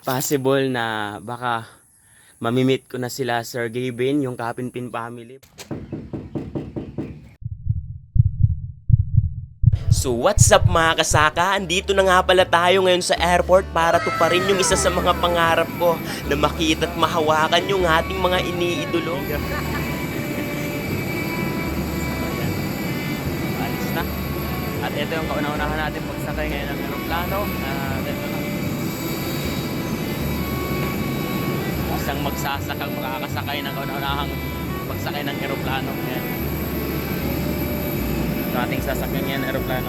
possible na baka mamimit ko na sila Sir Gavin, yung Kapinpin family. So what's up mga kasaka? Andito na nga pala tayo ngayon sa airport para tuparin yung isa sa mga pangarap ko na makita at mahawakan yung ating mga iniidolo. Alis na. At ito yung kauna-unahan natin pagsakay ngayon ng aeroplano. Ito na. Isang magsasakang makakasakay ng kauna-unahang pagsakay ng aeroplano. Ayan. Ito ating sasakyan yan, aeroplano.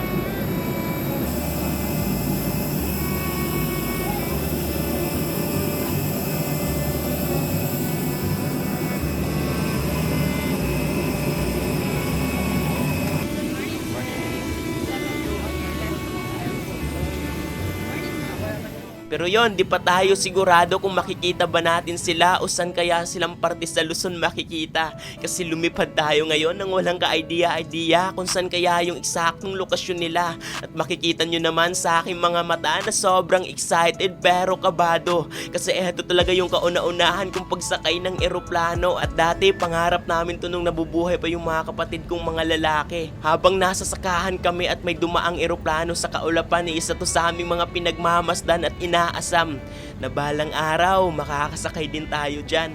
Pero yon, di pa tayo sigurado kung makikita ba natin sila o saan kaya silang parte sa Luzon makikita. Kasi lumipad tayo ngayon nang walang ka-idea kung saan kaya yung eksaktong lokasyon nila. At makikita nyo naman sa aking mga mata na sobrang excited pero kabado. Kasi eto talaga yung kauna-unahan kong pagsakay ng eroplano. At dati pangarap namin to nung nabubuhay pa yung mga kapatid kong mga lalaki. Habang nasa sakahan kami at may dumaang eroplano sa kaulapan, isa to sa aming mga pinagmamasdan at inaasam na balang araw makakasakay din tayo dyan.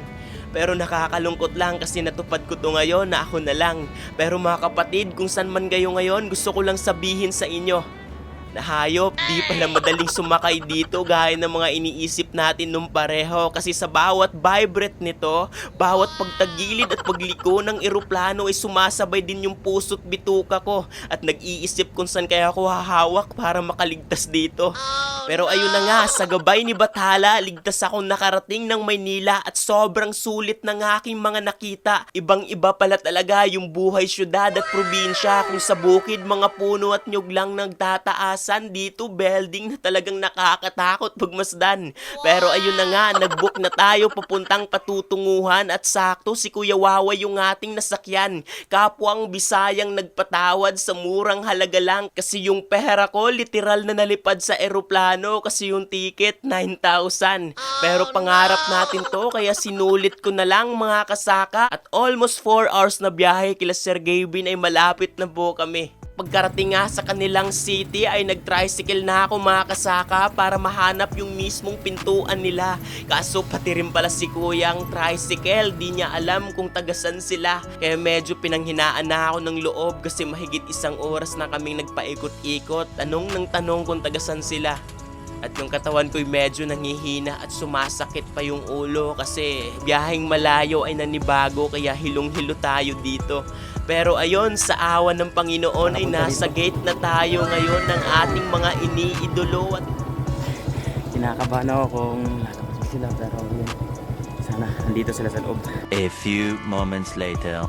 Pero nakakalungkot lang kasi natupad ko to ngayon na ako na lang. Pero mga kapatid, kung saan man kayo ngayon, gusto ko lang sabihin sa inyo na hayop, di pala madaling sumakay dito gaya ng mga iniisip natin nung pareho. Kasi sa bawat vibrate nito, bawat pagtagilid at pagliko ng eroplano ay sumasabay din yung puso't bituka ko. At nag-iisip kung saan kaya ako hahawak para makaligtas dito. Pero ayun na nga, sa gabay ni Bathala, ligtas akong nakarating ng Maynila at sobrang sulit ng aking mga nakita. Ibang-iba pala talaga yung buhay syudad at probinsya, kung sa bukid mga puno at nyug lang nagtataasan, dito building na talagang nakakatakot pagmasdan. Pero ayun na nga, nag-book na tayo papuntang patutunguhan at sakto si Kuya Wawa yung ating nasakyan. Kapwang Bisayang nagpatawad sa murang halaga lang kasi yung pera ko literal na nalipad sa eroplano. Kasi yung ticket 9,000. Pero pangarap natin to kaya sinulit ko na lang mga kasaka. At almost 4 hours na biyahe kila Sir Gavin ay malapit na po kami. Pagkarating nga sa kanilang city ay nag-tricycle na ako mga kasaka para mahanap yung mismong pintuan nila. Kaso pati rin pala si Kuyang tricycle, di niya alam kung tagasan sila. Kaya medyo pinanghinaan na ako ng loob kasi mahigit 1 oras na kaming nagpaikot-ikot. Tanong ng tanong kung tagasan sila. At yung katawan ko'y medyo nangihina at sumasakit pa yung ulo kasi biyaheng malayo ay nanibago kaya hilong-hilo tayo dito. Pero ayon, sa awa ng Panginoon ay nasa gate na tayo ngayon ng ating mga iniidolo. At kinakabahan ako kung lalabas sila pero yun, sana andito sila sa loob. A few moments later.